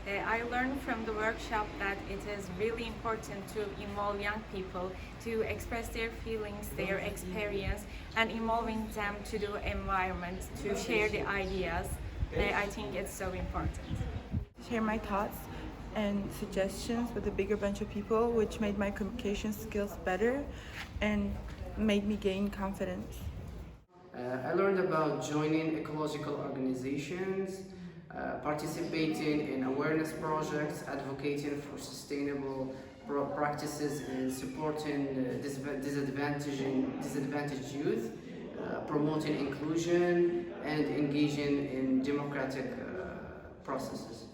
I learned from the workshop that it is really important to involve young people to express their feelings, their experience, and involving them to the environment, to share the ideas. I think it's so important. Share my thoughts and suggestions with a bigger bunch of people, which made my communication skills better and made me gain confidence. I learned about joining ecological organizations, participating in awareness projects, advocating for sustainable practices, and supporting disadvantaged youth, promoting inclusion, and engaging in democratic processes.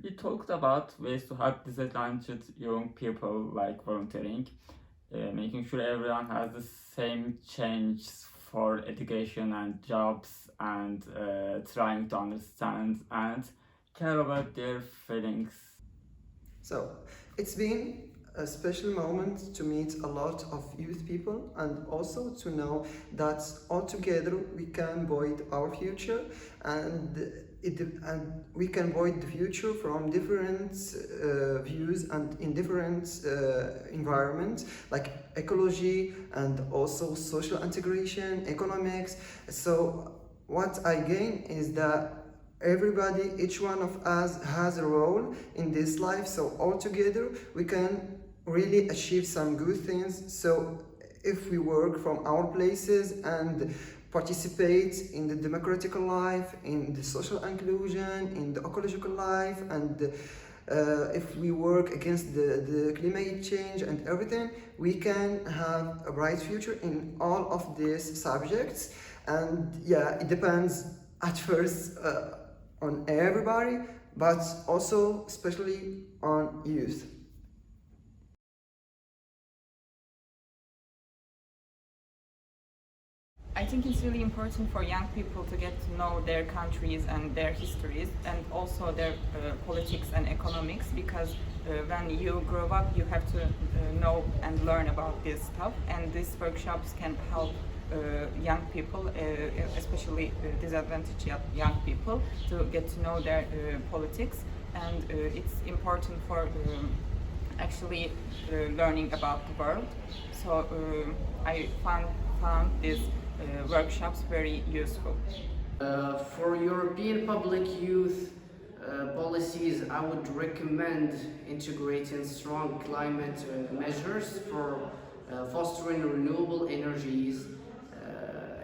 We talked about ways to help disadvantaged young people, like volunteering, making sure everyone has the same chance for education and jobs, and trying to understand and care about their feelings. So it's been a special moment to meet a lot of youth people and also to know that all together we can build our future and we can build the future from different views and in different environments like ecology and also social integration, economics. So what I gain is that everybody, each one of us has a role in this life, so all together we can really achieve some good things. So if we work from our places and participate in the democratic life, in the social inclusion, in the ecological life, and if we work against the climate change and everything, we can have a bright future in all of these subjects. And yeah, it depends at first on everybody, but also especially on youth. I think it's really important for young people to get to know their countries and their histories and also their politics and economics, because when you grow up you have to know and learn about this stuff, and these workshops can help young people, especially disadvantaged young people, to get to know their politics, and it's important for actually learning about the world. So I found these workshops very useful. For European public youth policies, I would recommend integrating strong climate measures for fostering renewable energies,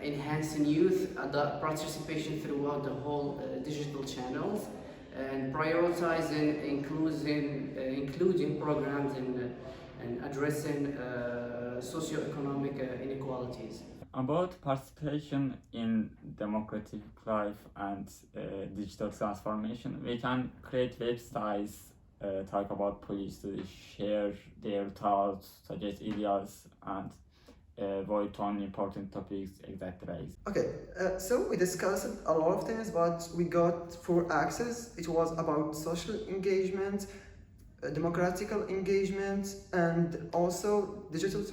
enhancing youth participation throughout the whole digital channels, and prioritizing including programs and addressing socioeconomic inequalities. About participation in democratic life and digital transformation, we can create websites, talk about policy, share their thoughts, suggest ideas, and vote on important topics, etc. Okay, so we discussed a lot of things, but we got 4 axes. It was about social engagement, democratical engagement, and also digital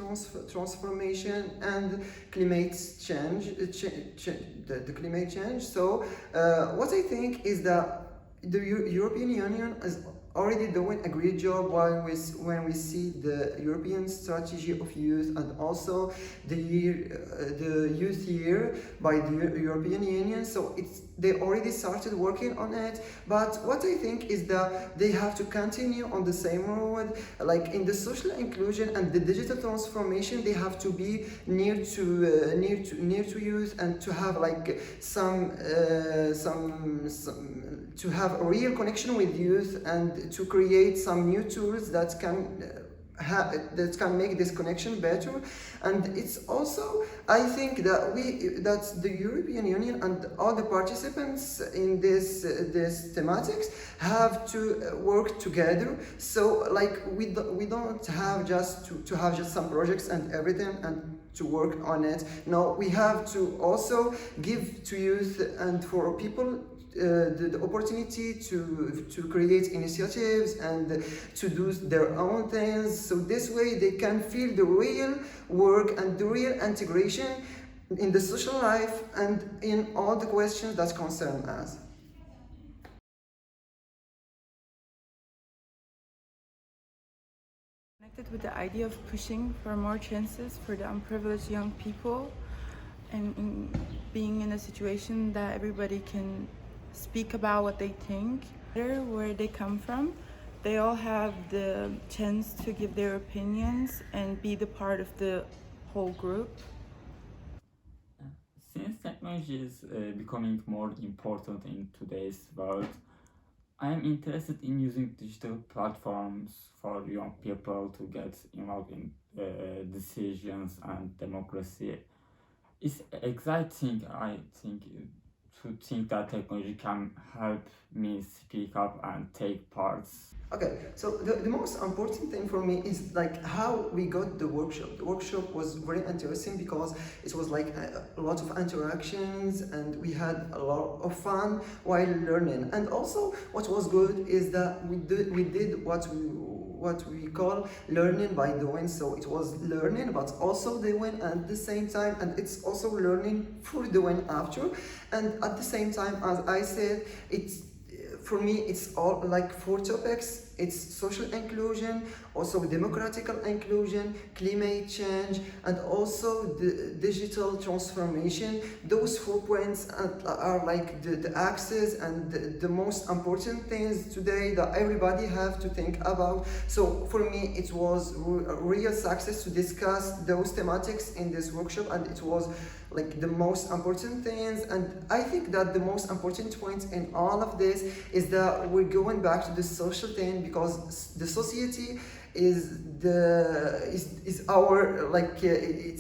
transformation and climate change, the climate change. So what I think is that the European Union is already doing a great job when we see the European Strategy of Youth and also the Youth Year by the European Union. So they already started working on it, but what I think is that they have to continue on the same road. Like in the social inclusion and the digital transformation, they have to be near to youth and to have like some to have a real connection with youth and to create some new tools that can make this connection better. And it's also, I think that the European Union and all the participants in this thematics have to work together. So like we don't have just to have just some projects and everything and to work on it. No, we have to also give to youth and for people the opportunity to create initiatives and to do their own things, so this way they can feel the real work and the real integration in the social life and in all the questions that concern us. With the idea of pushing for more chances for the unprivileged young people and being in a situation that everybody can speak about what they think, where they come from. They all have the chance to give their opinions and be the part of the whole group. Since technology is becoming more important in today's world, I am interested in using digital platforms for young people to get involved in decisions and democracy. It's exciting, I think, to think that technology can help me speak up and take parts. Okay, so the most important thing for me is like how we got the workshop. The workshop was very interesting because it was like a lot of interactions and we had a lot of fun while learning. And also what was good is that we did what we call learning by doing. So it was learning but also doing at the same time, and it's also learning for doing after. And at the same time, as I said, for me, it's all like 4 topics. It's social inclusion, also democratic inclusion, climate change, and also the digital transformation. Those 4 points are like the axis and the most important things today that everybody have to think about. So for me, it was a real success to discuss those thematics in this workshop, and it was like the most important things. And I think that the most important point in all of this is that we're going back to the social thing, because the society is our like the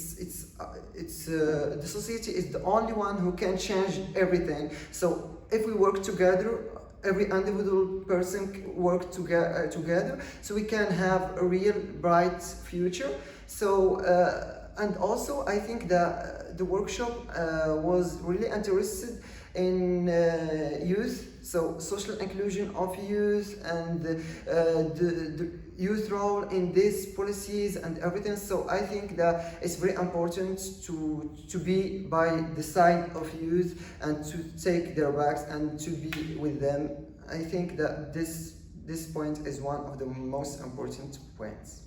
society is the only one who can change everything. So if we work together, every individual person work together, so we can have a real bright future. So and also I think that the workshop was really interested in youth, so social inclusion of youth and the youth role in these policies and everything. So I think that it's very important to be by the side of youth and to take their backs and to be with them. I think that this point is one of the most important points.